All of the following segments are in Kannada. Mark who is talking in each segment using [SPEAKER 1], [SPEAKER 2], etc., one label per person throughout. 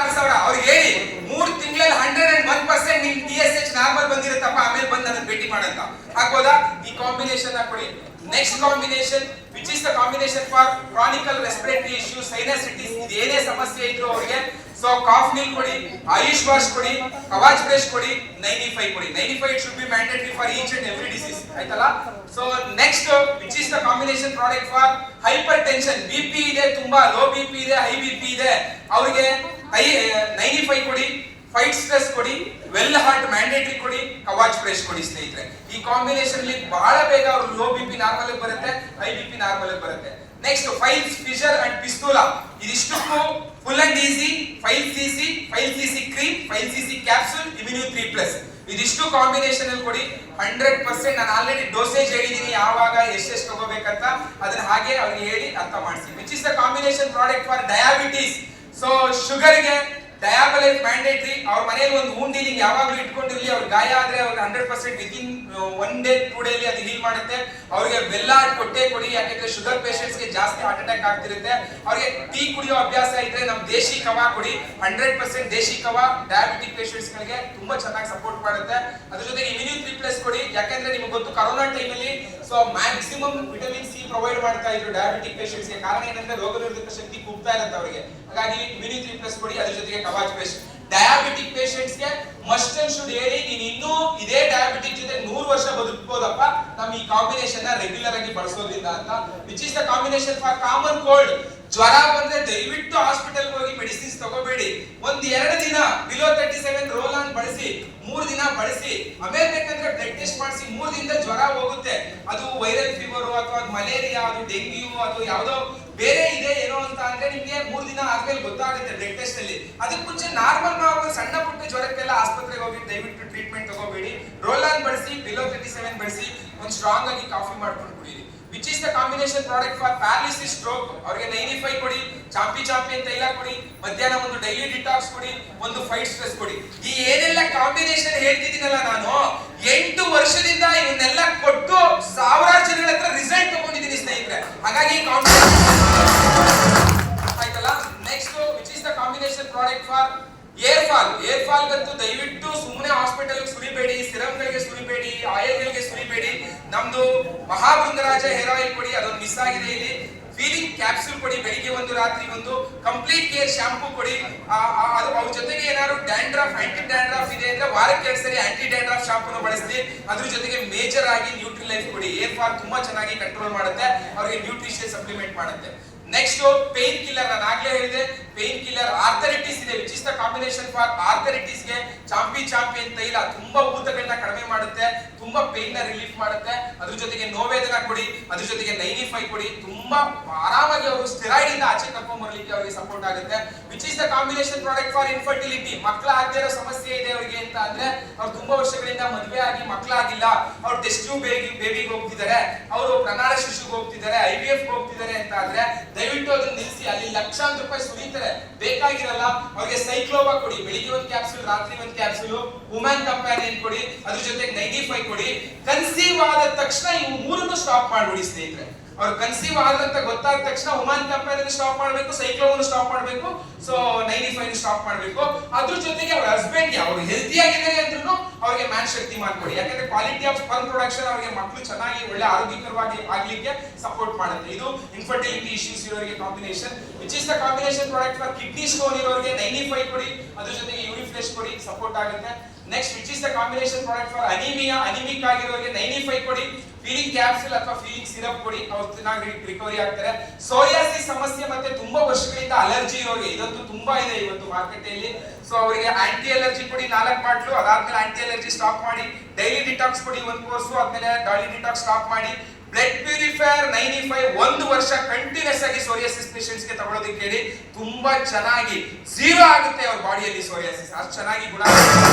[SPEAKER 1] 6,000 ಅವ್ರಿಗೆ ಹೇಳಿ 3 ತಿಂಗಳಲ್ಲಿ 101% ನಿಮ್ TSH ನಾರ್ಮಲ್ ಬಂದಿರುತ್ತಪ್ಪ, ಆಮೇಲೆ ಬಂದು ನನ್ನ ಭೇಟಿ ಮಾಡಂತ. ಆಗ್ಬೋದಾ? ಈ ಕಾಂಬಿನೇಷನ್ ಹಾಕೊಳ್ಳಿ. Next combination which is the combination for chronic respiratory issues, sinusitis, ಇದು ಏನೇ ಸಮಸ್ಯೆ ಇದ್ರು ಅವ್ರಿಗೆ ಸೊ ಕಾಫ್ ನೀಲ್ ಕೊಡಿ, ಆಯುಷ್ ವಾಶ್ ಕೊಡಿ, ಕವಾಚ್ ಬ್ರಷ್ ಕೊಡಿ, 95 ಕೊಡಿ. 95 should be mandatory for each and every disease. ಆಯ್ತಲ್ಲ? So next which is the combination product for hypertension, BP ಇದೆ, ತುಂಬಾ ಲೋ BP ಇದೆ, ಹೈ BP ಇದೆ, ಅವರಿಗೆ 95 ಕೊಡಿ, ಫೈಟ್ ಸ್ಟ್ರೆಸ್ ಕೊಡಿ, ವೆಲ್ ಹಾರ್ಟ್ ಮ್ಯಾಂಡೇಟರಿ ಕೊಡಿ, ಕವಾಚ್ ಬ್ರಷ್ ಕೊಡಿ ಸ್ನೇಹಿತರೆ. ಈ ಕಾಂಬಿನೇಷನ್ ಅಲ್ಲಿ ಬಹಳ ಬೇಗ ಅವರು ಲೋ BP ನಾರ್ಮಲ್ ಬರುತ್ತೆ, ಹೈ BP ನಾರ್ಮಲ್ ಬರುತ್ತೆ. Next piles fissure and fistula, ಇದಿಷ್ಟಕ್ಕೂ full and easy 5cc, 5cc cream, 5cc capsule, ಇಮ್ಯುನ್ಯೂ 3+, ಇದಿಷ್ಟು ಕಾಂಬಿನೇಷನ್ ಅಲ್ಲಿ ಕೊಡಿ. 100% ನಾನು ಆಲ್ರೆಡಿ ಡೋಸೇಜ್ ಹೇಳಿದೀನಿ, ಯಾವಾಗ ಎಷ್ಟೆಷ್ಟು ತಗೋಬೇಕಂತ ಅದನ್ನ ಹಾಗೆ ಅವ್ರಿಗೆ ಹೇಳಿ ಅರ್ಥ ಮಾಡಿಸಿ. Which is the combination product for diabetes, so ಶುಗರ್ಗೆ ಡಯಾಬಲೈಟ್ ಮ್ಯಾಂಡೇಟರಿ. ಅವ್ರ ಮನೆಯಲ್ಲಿ ಒಂದು ವೂಂಡ್ ಹೀಲಿಂಗ್ ಯಾವಾಗಲೂ ಇಟ್ಕೊಂಡಿರಲಿ, ಅವ್ರ ಗಾಯ ಆದ್ರೆ ಅವ್ರಿಗೆ 100% ವಿತಿನ್ 1 day 2 day ಅದು ಹೀಲ್ ಮಾಡುತ್ತೆ. ಅವ್ರಿಗೆ ಬೆಲ್ಲ ಕೊಟ್ಟೆ ಕೊಡಿ, ಯಾಕಂದ್ರೆ ಶುಗರ್ ಪೇಷಂಟ್ಸ್ ಗೆ ಜಾಸ್ತಿ ಹಾರ್ಟ್ ಅಟ್ಯಾಕ್ ಆಗ್ತಿರುತ್ತೆ. ಅವ್ರಿಗೆ ಟೀ ಕುಡಿಯೋ ಅಭ್ಯಾಸ ಇದ್ರೆ ನಮ್ ದೇಶಿ ಕವಾ ಕೊಡಿ, 100% ದೇಶಿ ಕವಾ ಡಯಾಬಿಟಿಕ್ ಪೇಷಂಟ್ಸ್ ಗಳಿಗೆ ತುಂಬಾ ಚೆನ್ನಾಗಿ ಸಪೋರ್ಟ್ ಮಾಡುತ್ತೆ. ಅದ್ರ ಜೊತೆಗೆ ಇಮ್ಯುನ್ಯೂ 3+ ಕೊಡಿ, ಯಾಕಂದ್ರೆ ನಿಮಗೆ ಗೊತ್ತು ಕರೋನಾ ಟೈಮ್ ಅಲ್ಲಿ so maximum vitamin C provide ಮಾಡ್ತಾ ಇದ್ರು ಡಯಾಬಿಟಿಕ್ ಪೇಷಂಟ್ಸ್ ಗೆ. ಕಾರಣ ಏನಂದ್ರೆ ರೋಗ ನಿರೋಧಕ ಶಕ್ತಿ ಕುಗ್ತಾ ಇರುತ್ತೆ ಅವರಿಗೆ, ಹಾಗಾಗಿ ಇಮ್ಯುನ್ಯೂ 3+ ಕೊಡಿ. ಅದ್ರ ಜೊತೆಗೆ ಕವಾಚ್ ಬ್ರಷ್. ಡಯಾಬಿಟಿಕ್ ಪೇಷಂಟ್ಸ್ ಗೆ ಮಸ್ಟ್ ಅಂಡ್ ಶುಡ್ ಹೇಳಿ, ನೀನು ಇನ್ನೂ ಇದೇ ಡಯಾಬಿಟಿಕ್ ಜೊತೆ 100 ವರ್ಷ ಬದುಕಬಹುದಪ್ಪ ನಮ್ಮ ಈ ಕಾಂಬಿನೇಷನ್ ನ ರೆಗ್ಯುಲರ್ ಆಗಿ ಬಳಸೋದ್ರಿಂದ ಅಂತ. Which is the combination for common cold, ಜ್ವರ ಬಂದ್ರೆ ದಯವಿಟ್ಟು ಹಾಸ್ಪಿಟಲ್ ಹೋಗಿ ಮೆಡಿಸಿನ್ಸ್ ತಗೋಬೇಡಿ. 1-2 ದಿನ ಬಿಲೋ 37 ರೋಲ್ ಆನ್ ಬಳಸಿ, 3 ದಿನ ಬಳಸಿ, ಆಮೇಲೆ ಬೇಕಂದ್ರೆ ಬ್ಲಡ್ ಟೆಸ್ಟ್ ಮಾಡಿಸಿ. 3 ದಿನದ ಜ್ವರ ಹೋಗುತ್ತೆ. ಅದು ವೈರಲ್ ಫೀವರ್ ಅಥವಾ ಮಲೇರಿಯಾ, ಅದು ಡೆಂಗ್ಯೂ, ಅದು ಯಾವುದೋ ಬೇರೆ ಇದೆ ಏನೋ ಅಂತ ಅಂದ್ರೆ ನಿಮ್ಗೆ 3 ದಿನ ಆದ್ಮೇಲೆ ಗೊತ್ತಾಗುತ್ತೆ ಬ್ಲಡ್ ಟೆಸ್ಟ್ ಅಲ್ಲಿ. ಅದಕ್ಕೆ ಮುಂಚೆ ನಾರ್ಮಲ್ ಸಣ್ಣ ಪುಟ್ಟ ಜ್ವರಕ್ಕೆಲ್ಲ ಆಸ್ಪತ್ರೆಗೆ ಹೋಗಿ ದಯವಿಟ್ಟು ಟ್ರೀಟ್ಮೆಂಟ್ ತಗೋಬೇಡಿ. ರೋಲ್ ಆನ್ ಬಳಸಿ, ಬಿಲೋ 37 ಬಳಸಿ, ಒಂದು ಸ್ಟ್ರಾಂಗ್ ಆಗಿ ಕಾಫಿ ಮಾಡ್ಕೊಂಡು ಕುಡೀರಿ. Which is the combination product for paralysis stroke, ಅವರಿಗೆ 95 ಕೊಡಿ, ಚಾಂಪಿ ಅಂತ ತೈಲ ಕೊಡಿ, ಮಧ್ಯಾಹ್ನ ಒಂದು ಡೈಲಿ ಡಿಟಾಕ್ಸ್ ಕೊಡಿ, ಒಂದು ಫೈಟ್ ಸ್ಟ್ರೆಸ್ ಕೊಡಿ. ಈ ಏನೆಲ್ಲ ಕಾಂಬಿನೇಷನ್ ಹೇಳ್ತಿದ್ದೀನಲ್ಲ ನಾನು, 8 ವರ್ಷದಿಂದ ಇವನ್ನೆಲ್ಲ ಕೊಟ್ಟು ಸಾವಿರಾರು ಜನಗಳ ಹತ್ರ ರಿಸಲ್ಟ್ ತಗೊಂಡಿದ್ದೀನಿ ಸ್ನೇಹಿತರೆ. ಹಾಗಾಗಿ ಆಯ್ತಲ್ಲ. Next which is the combination product for hair fall. Hair fall ಗಂತೂ ದಯವಿಟ್ಟು ಸುಮ್ಮನೆ ಹಾಸ್ಪಿಟಲ್ ಸುರಿಬೇಡಿ, ಸಿರಮ್ ಗಳಿಗೆ ಸುರಿಬೇಡಿ, ಆಯಿಲ್ ಗಳಿಗೆ ಸುರಿಬೇಡಿ. ನಮ್ದು ಮಹಾಬೃಂಗರಾಜ ಹೇರ್ ಆಯಿಲ್ ಕೊಡಿ, ಅದೊಂದು ಮಿಸ್ ಆಗಿದೆ ಇಲ್ಲಿ. ಫೀಲಿಂಗ್ ಕ್ಯಾಪ್ಸೂಲ್ ಕೊಡಿ, ಬೆಳಿಗ್ಗೆ ಒಂದು ರಾತ್ರಿ ಒಂದು. ಕಂಪ್ಲೀಟ್ ಕೇರ್ ಶಾಂಪೂ ಕೊಡಿ. ಅದ್ರ ಜೊತೆಗೆ ಏನಾದ್ರು ಡ್ಯಾಂಡ್ರಫ್, ಆಂಟಿ ಡ್ಯಾಂಡ್ರಫ್ ಇದೆ ಅಂದ್ರೆ ವಾರಕ್ಕೆ 2 ಸರಿ ಆಂಟಿ ಡ್ಯಾಂಡ್ರಫ್ ಶಾಂಪೂನ ಬಳಸಿ. ಅದ್ರ ಜೊತೆಗೆ ಮೇಜರ್ ಆಗಿ ನ್ಯೂಟ್ರಿ ಲೈಫ್ ಕೊಡಿ. ಏರ್ ಫಾಲ್ ತುಂಬಾ ಚೆನ್ನಾಗಿ ಕಂಟ್ರೋಲ್ ಮಾಡುತ್ತೆ, ಅವರಿಗೆ ನ್ಯೂಟ್ರಿಷಿಯಸ್ ಸಪ್ಲಿಮೆಂಟ್ ಮಾಡುತ್ತೆ. ನೆಕ್ಸ್ಟ್ ಪೇನ್ ಕಿಲ್ಲರ್, ನಾನು ಆಗ್ಲೇ ಹೇಳಿದೆ ಪೇನ್ ಕಿಲ್ಲರ್. ಆರ್ಥರೈಟಿಸ್ ಇದೆ, which is the combination for arthritis ಗೆ ಚಾಂಪಿ ಅಂತ ತೈಲ ತುಂಬಾ ಊತಗಳನ್ನ ಕಡಿಮೆ ಮಾಡುತ್ತೆ, ತುಂಬಾ ಪೇನ್ ನ ರಿಲೀಫ್ ಮಾಡುತ್ತೆ. ಅದ್ರ ಜೊತೆಗೆ ನೋವೇದನ ಕೊಡಿ, ಅದ್ರ ಜೊತೆಗೆ 95 ಕೊಡಿ. ತುಂಬಾ ಆರಾಮಾಗಿ ಅವರು ಸ್ಟೆರಾಯ್ಡ್ ಇಂದ ಆಚೆ ಕರ್ಕೊಂಡ್ ಬರ್ಲಿಕ್ಕೆ ಅವರಿಗೆ ಸಪೋರ್ಟ್ ಆಗುತ್ತೆ. Which is the combination product for infertility, ಮಕ್ಕಳ ಆಗದೇ ಇರೋ ಸಮಸ್ಯೆ ಇದೆ ಅವರಿಗೆ ಅಂತ ಅಂದ್ರೆ, ಅವ್ರು ತುಂಬಾ ವರ್ಷಗಳಿಂದ ಮದುವೆ ಆಗಿ ಮಕ್ಕಳಾಗಿಲ್ಲ, ಅವ್ರು ಟೆಸ್ಟ್ ಟ್ಯೂಬ್ ಬೇಬಿಗೆ ಹೋಗ್ತಿದ್ದಾರೆ, ಅವರು ಪ್ರಣಾಳ ಶಿಶುಗೆ ಹೋಗ್ತಿದ್ದಾರೆ, IVF ಹೋಗ್ತಿದ್ದಾರೆ ಅಂತ ಆದ್ರೆ ದಯವಿಟ್ಟು ಅದನ್ನ ನಿಲ್ಲಿಸಿ. ಅಲ್ಲಿ ಲಕ್ಷಾಂತರ ರೂಪಾಯಿ ಸುರಿತಾರೆ, ಬೇಕಾಗಿರಲ್ಲ. ಅವ್ರಿಗೆ ಸೈಕ್ಲೋವಾ ಕೊಡಿ, ಬೆಳಿಗ್ಗೆ 1 ಕ್ಯಾಪ್ಸೂಲ್, ರಾತ್ರಿ 1 ಕ್ಯಾಪ್ಸೂಲ್. ವುಮನ್ ಕಂಪ್ಯಾನಿಯನ್ ಕೊಡಿ, ಅದ್ರ ಜೊತೆಗೆ 95 ಕೊಡಿ. ಕನ್ಸೀವ್ ಆದ ತಕ್ಷಣ ಇವು 3 ಸ್ಟಾಪ್ ಮಾಡ್ಬಿಡಿ ಸ್ನೇಹಿತರೆ. ಅವ್ರು ಕನ್ಸೀವ್ ಆದ್ರಂತ ಗೊತ್ತಾದ ತಕ್ಷಣ ವುಮನ್ ಕಂಪ್ಯಾನಿಯನ್ ಸ್ಟಾಪ್ ಮಾಡಬೇಕು, ಸೈಕ್ಲೋವನ್ನು ಸ್ಟಾಪ್ ಮಾಡಬೇಕು, ಸೊ 95 ಸ್ಟಾಪ್ ಮಾಡಬೇಕು. ಅದ್ರ ಜೊತೆಗೆ ಅವ್ರ ಹಸ್ಬೆಂಡ್ಗೆ ಅವ್ರು ಹೆಲ್ತಿ ಆಗಿದ್ದಾರೆ ಅಂದ್ರೂ ಅವ್ರಿಗೆ ಮ್ಯಾನ್ ಶಕ್ತಿ ಮಾಡ್ಕೊಡಿ, ಯಾಕಂದ್ರೆ ಕ್ವಾಲಿಟಿ ಆಫ್ ಸ್ಪರ್ಮ್ ಪ್ರೊಡಕ್ಷನ್ ಅವ್ರಿಗೆ ಮಕ್ಕಳು ಚೆನ್ನಾಗಿ ಒಳ್ಳೆ ಆರೋಗ್ಯಕರವಾಗಿ ಆಗ್ಲಿಕ್ಕೆ ಸಪೋರ್ಟ್ ಮಾಡುತ್ತೆ. ಇದು ಇನ್ಫರ್ಟಿಲಿಟಿ ಇಶ್ಯೂಸ್ ಇರೋರಿಗೆ combination. Which is the combination product for kidney stone ಇರೋರಿಗೆ 95 ಕೊಡಿ, ಅದ್ರ ಜೊತೆಗೆ ಯೂರಿಫ್ರೆಶ್ ಕೊಡಿ, ಸಪೋರ್ಟ್ ಆಗುತ್ತೆ. Next which is the combination product for anaemia, anaemic ಆಗಿರೋರಿಗೆ 95 ಕೊಡಿ, ಫೀಲಿಂಗ್ ಕ್ಯಾಪ್ಸೂಲ್ ಅಥವಾ ಫೀಲಿಂಗ್ ಸಿರಪ್ ಕೊಡಿ, ಅವ್ರು ಚೆನ್ನಾಗಿ ರಿಕವರಿ ಆಗ್ತಾರೆ. ಸೋರಿಯಾಸಿಸ್ ಸಮಸ್ಯೆ ಮತ್ತೆ ತುಂಬಾ ವರ್ಷಗಳಿಂದ ಅಲರ್ಜಿ ಇರೋರಿಗೆ, ಇದಂತೂ ತುಂಬಾ ಇದೆ ಇವತ್ತು ಮಾರ್ಕೆಟ್ ಅಲ್ಲಿ. ಸೊ ಅವರಿಗೆ ಆಂಟಿ ಅಲರ್ಜಿ ಕೊಡಿ 4 ಬಾಟ್ಲು, ಅದಾದ್ಮೇಲೆ ಆಂಟಿ ಅಲರ್ಜಿ ಸ್ಟಾಪ್ ಮಾಡಿ. ಡೈಲಿ ಡಿಟಾಕ್ಸ್ ಕೊಡಿ 1 ಕೋರ್ಸ್, ಆದ್ಮೇಲೆ ಡೈಲಿ ಡಿಟಾಕ್ಸ್ ಸ್ಟಾಪ್ ಮಾಡಿ. ಬ್ಲಡ್ ಪ್ಯೂರಿಫೈಯರ್ 95 1 ವರ್ಷ ಕಂಟಿನ್ಯೂಸ್ ಆಗಿ ಸೋರಿಯಾಸಿಸ್ ಪೇಷಂಟ್ಸ್ ಗೆ ತಗೊಳ್ಳೋದಕ್ಕೆ ಹೇಳಿ. ತುಂಬಾ ಚೆನ್ನಾಗಿ 0 ಆಗುತ್ತೆ ಅವ್ರ ಬಾಡಿಯಲ್ಲಿ ಸೋರಿಯಾಸಿಸ್, ಅಷ್ಟು ಚೆನ್ನಾಗಿ ಗುಣ.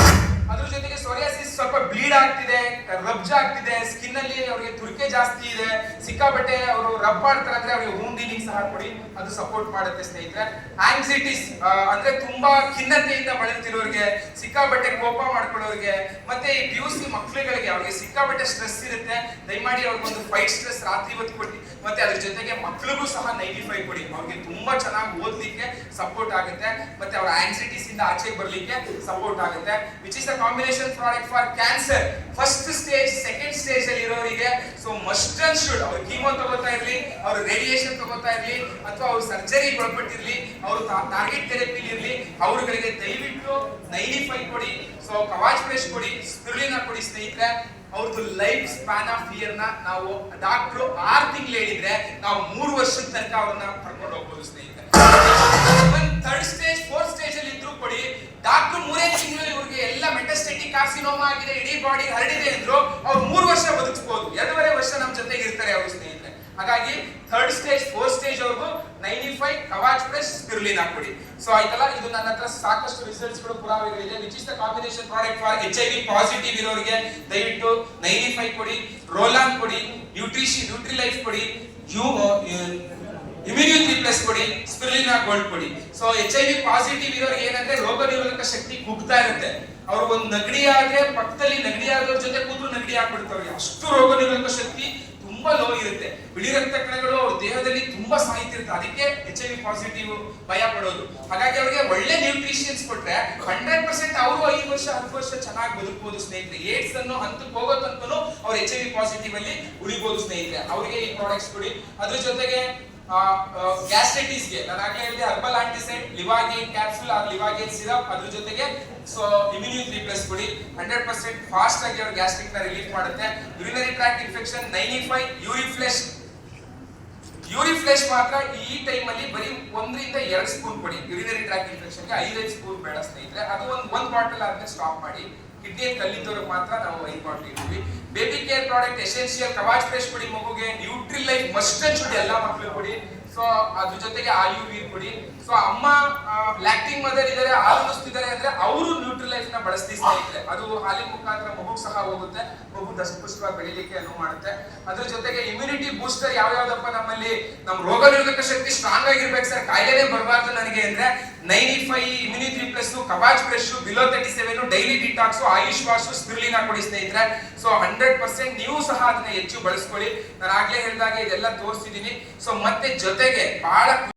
[SPEAKER 1] ಅದ್ರ ಜೊತೆಗೆ ಸೋರಿಯಾಸಿಸ್ ಸ್ವಲ್ಪ ಬ್ಲೀಡ್ ಆಗ್ತಿದೆ, ರಬ್ಜ್ ಆಗ್ತಿದೆ, ಸ್ಕಿನ್ ಅಲ್ಲಿ ಅವ್ರಿಗೆ ತುರಿಕೆ ಜಾಸ್ತಿ ಇದೆ, ಸಿಕ್ಕಾಪಟ್ಟೆ ಅವರು ರಬ್ ಮಾಡ್ತಾರೆ ಅಂದ್ರೆ ಅವ್ರಿಗೆ ಹೋಮ್ ಡೀಲಿಂಗ್ ಸಹ ಕೊಡಿ, ಅದು ಸಪೋರ್ಟ್ ಮಾಡುತ್ತೆ ಸ್ನೇಹಿತರೆ. ಆಂಗ್ಸೈಟಿಸ್ ಅಂದ್ರೆ ತುಂಬಾ ಖಿನ್ನತೆಯಿಂದ ಬಳಲ್ತಿರೋರಿಗೆ, ಸಿಕ್ಕಾಪಟ್ಟೆ ಕೋಪ ಮಾಡ್ಕೊಳ್ಳೋರಿಗೆ, ಮತ್ತೆ ಈ PUC ಮಕ್ಕಳುಗಳಿಗೆ ಅವ್ರಿಗೆ ಸಿಕ್ಕಾಪಟ್ಟೆ ಸ್ಟ್ರೆಸ್ ಇರುತ್ತೆ, ದಯಮಾಡಿ ಅವ್ರಿಗೊಂದು ಫೈಟ್ ಸ್ಟ್ರೆಸ್ ರಾತ್ರಿ ಹೊತ್ತು ಕೊಡಿ. ಮತ್ತೆ ಅದ್ರ ಜೊತೆಗೆ ಮಕ್ಕಳಿಗೂ ಸಹ 95 ಕೊಡಿ, ಅವ್ರಿಗೆ ತುಂಬಾ ಚೆನ್ನಾಗಿ ಓದ್ಲಿಕ್ಕೆ ಸಪೋರ್ಟ್ ಆಗುತ್ತೆ, ಮತ್ತೆ ಅವರ ಆಂಗ್ಸೈಟಿಸ್ ಇಂದ ಆಚೆಗೆ ಬರ್ಲಿಕ್ಕೆ ಸಪೋರ್ಟ್ ಆಗುತ್ತೆ. Which is the combination product for cancer first stage, second stage ಅಲ್ಲಿ ಇರೋರಿಗೆ. ಸೊ ಮಸ್ಟ್ ಅಂಡ್ ಶುಡ್ ಅವ್ರು ಕೀಮೋ ತಗೋತಾ ಇರ್ಲಿ, ಅವ್ರು ರೇಡಿಯೇಷನ್ ತಗೋತಾ ಇರ್ಲಿ, ಅಥವಾ ಅವ್ರು ಸರ್ಜರಿ ಒಳಪಟ್ಟಿರ್ಲಿ, ಅವರು ಟಾರ್ಗೆಟ್ ಥೆರಪಿ ಇರ್ಲಿ, ಅವ್ರುಗಳಿಗೆ ದಯವಿಟ್ಟು 95 ಕೊಡಿ. ಸೊ ಕವಾಚ್ ಫ್ರೆಶ್ ಕೊಡಿ, ಸ್ಪಿರುಲಿನಾ ಕೊಡಿ ಸ್ನೇಹಿತರೆ. ಅವ್ರದ್ದು ಲೈಫ್ ಸ್ಪ್ಯಾನ್ ಆಫ್ ಇಯರ್ ನ ನಾವು ಡಾಕ್ಟ್ರು 6 ತಿಂಗಳು ಹೇಳಿದ್ರೆ ನಾವು 3 ವರ್ಷದ ತನಕ ಅವ್ರನ್ನ ಕರ್ಕೊಂಡು ಹೋಗ್ಬೋದು ಸ್ನೇಹಿತರೆ. ಥರ್ಡ್ ಸ್ಟೇಜ್, ಫೋರ್ತ್ ಸ್ಟೇಜ್ ಅಲ್ಲಿ ಇದ್ರು ಕೊಡಿ. ಡಾಕ್ಟರ್ 3 ತಿಂಗಳು ಇವ್ರಿಗೆ ಎಲ್ಲ ಮೆಟಾಸ್ಟೆಟಿಕ್ ಕಾರ್ಸಿನೋಮಾ ಆಗಿದೆ, ಇಡೀ ಬಾಡಿ ಹರಡಿದೆ ಅಂದ್ರು ಅವ್ರು 3 ವರ್ಷ ಬದುಕಿಸಬಹುದು, 2.5 ವರ್ಷ ನಮ್ಮ ಜೊತೆಗೆ ಇರ್ತಾರೆ ಅವರು ಸ್ನೇಹಿತರೆ. ಹಾಗಾಗಿ ಥರ್ಡ್ ಸ್ಟೇಜ್, ಫೋರ್ತ್ ಸ್ಟೇಜ್ ಅವ್ರಿಗೂ 95 ಕವಾಚ್ ಫ್ರೆಶ್ ಸ್ಪಿರುಲಿನಾ ಕೊಡಿ. ಸೊ ಆಯ್ತಲ್ಲ, ಇದು ನನ್ನ ಹತ್ರ ಸಾಕಷ್ಟು ರಿಸಲ್ಟ್ಸ್ ಗಳು ಪುರಾವೆಗಳಿದೆ. Which is the combination product for HIV positive ಇರೋರಿಗೆ ದಯವಿಟ್ಟು 95 ಕೊಡಿ, ರೋಲಾನ್ ಕೊಡಿ, ನ್ಯೂಟ್ರಿ ಲೈಫ್ ಕೊಡಿ, ಇಮ್ಯುನಿಟಿ ಪ್ಲಸ್ ಕೊಡಿ, ಸ್ಪಿರುಲಿನಾ ಗೋಲ್ಡ್ ಕೊಡಿ. ಸೊ HIV ಪಾಸಿಟಿವ್ ಇರೋರಿಗೆ ಏನಂದ್ರೆ ರೋಗ ನಿರೋಧಕ ಶಕ್ತಿ ಕುಗ್ತಾ ಇರುತ್ತೆ. ಅವರು ಒಂದು ನೆಗಡಿ ಆದ್ರೆ ಪಕ್ಕದಲ್ಲಿ ನೆಗಡಿ ಆಗೋರ ಜೊತೆ ಕೂತು ನೆಗಡಿ ಆಗ್ಬಿಡ್ತಾರೆ, ಅಷ್ಟು ರೋಗ ನಿರೋಧಕ ಶಕ್ತಿ ತುಂಬಾ ಲೋ ಇರುತ್ತೆ. ಬಿಳಿ ರಕ್ತ ಕಣಗಳು ಅವ್ರ ದೇಹದಲ್ಲಿ ತುಂಬಾ ಸಾಯ್ತಿರುತ್ತೆ, ಅದಕ್ಕೆ HIV ಪಾಸಿಟಿವ್ ಭಯ ಪಡೋದು. ಹಾಗಾಗಿ ಅವ್ರಿಗೆ ಒಳ್ಳೆ ನ್ಯೂಟ್ರಿಷನ್ಸ್ ಕೊಟ್ರೆ 100% ಅವರು 5 ವರ್ಷ 10 ವರ್ಷ ಚೆನ್ನಾಗಿ ಬದುಕಬಹುದು ಸ್ನೇಹಿತರೆ. ಏಡ್ಸ್ ಅನ್ನು ಹಂತಕ್ಕೆ ಹೋಗೋ ತನಕನು ಅವ್ರು HIV ಪಾಸಿಟಿವ್ ಅಲ್ಲಿ ಉಳಿಬಹುದು ಸ್ನೇಹಿತರೆ. ಅವರಿಗೆ ಈ ಪ್ರಾಡಕ್ಟ್ಸ್ ಕೊಡಿ. ಅದ್ರ ಜೊತೆಗೆ ಗ್ಯಾಸ್ಟ್ರೈಟಿಸ್ ಗೆ ನಾನು ಆಗ್ಲೇ ಹೇಳಿದೆ, ಹರ್ಬಲ್ ಆಂಟಿಸೈಡ್, ಲಿವಾಗೇನ್ ಕ್ಯಾಪ್ಸೂಲ್ ಆರ್ ಲಿವಾಗೇನ್ ಸಿರಪ್, ಅದ್ರ ಜೊತೆಗೆ ಸೊ ಇಮ್ಯುನಿಟಿ ಪ್ಲಸ್ ಕೊಡಿ. 100% ಫಾಸ್ಟ್ ಆಗಿ ಅವ್ರ ಗ್ಯಾಸ್ಟ್ರಿಕ್ ನ ರಿಲೀಫ್ ಮಾಡುತ್ತೆ. ಯುರಿನರಿ ಟ್ರ್ಯಾಕ್ಟ್ ಇನ್ಫೆಕ್ಷನ್ 95, ಯೂರಿಫ್ಲೆಶ್ ಮಾತ್ರ ಈ ಟೈಮ್ ಅಲ್ಲಿ ಬರೀ 1 ರಿಂದ 2 ಸ್ಪೂನ್ ಕೊಡಿ. ಯುರಿನರಿ ಟ್ರ್ಯಾಕ್ಟ್ ಇನ್ಫೆಕ್ಷನ್ ಗೆ 5 ಸ್ಪೂನ್ ಬೇಡ ಸ್ನೇಹಿತರೆ. ಅದು ಒಂದು ಬಾಟಲ್ ಆದ್ಮೇಲೆ ಸ್ಟಾಪ್ ಮಾಡಿ. ಕಿಡ್ನಿ ಕಲ್ಲಿದ್ದವ್ರಿಗೆ ಮಾತ್ರ ನಾವು 5 ಬಾಟಲ್ ಇಡ್ತೀವಿ. Baby care product essential Kavach fresh ಕೊಡಿ ಮಗುಗೆ. Nutri life must and should ಎಲ್ಲ ಮಕ್ಕಳು ಕೊಡಿ. ಸೊ ಅದ್ರ ಜೊತೆಗೆ ಆಯುರ್ವೇದ ಕೊಡಿ. ಸೊ ಅಮ್ಮ ಲ್ಯಾಕ್ಟಿಂಗ್ ಮದರ್ ಇದಾರೆ, ಹಾಲು ಉಣಿಸ್ತಿದ್ದಾರೆ ಅಂದ್ರೆ ಅವರು ನ್ಯೂಟ್ರಿ ಲೈಫ್ ನ ಬಳಸ್ತಿ ಸ್ನೇಹಿತರೆ. ಅದು ಹಾಲಿನ ಮುಖಾಂತರ ಮಗುಗೆ ಸಹ ಹೋಗುತ್ತೆ, ಮಗು ದಷ್ಟಪುಷ್ಟವಾಗಿ ಬೆಳಿಲಿಕ್ಕೆ ಅನುವು ಮಾಡುತ್ತೆ. ಅದ್ರ ಜೊತೆಗೆ ಇಮ್ಯುನಿಟಿ ಬೂಸ್ಟರ್ ಯಾವ್ಯಾವ್ದಪ್ಪ ನಮ್ಮಲ್ಲಿ, ನಮ್ಮ ರೋಗ ನಿರೋಧಕ ಶಕ್ತಿ ಸ್ಟ್ರಾಂಗ್ ಆಗಿರ್ಬೇಕು ಸರ್, ಕಾಯಿಲೆನೇ ಬರಬಾರ್ದು ನನಗೆ ಅಂದ್ರೆ 95 immunity plus, Kavach fresh, below 37, daily detox, Ayush wash, spirulina ಕೊಡಿ ಸ್ನೇಹಿತರೆ. ಸೊ 100% ನೀವು ಸಹ ಅದನ್ನ ಹೆಚ್ಚು ಬಳಸ್ಕೊಳ್ಳಿ. ನಾನು ಆಗ್ಲೇ ಹೇಳಿದಾಗೆ ಇದೆಲ್ಲ ತೋರಿಸ್ತಿದ್ದೀನಿ. ಸೊ ಮತ್ತೆ ಜೊತೆಗೆ ಬಹಳ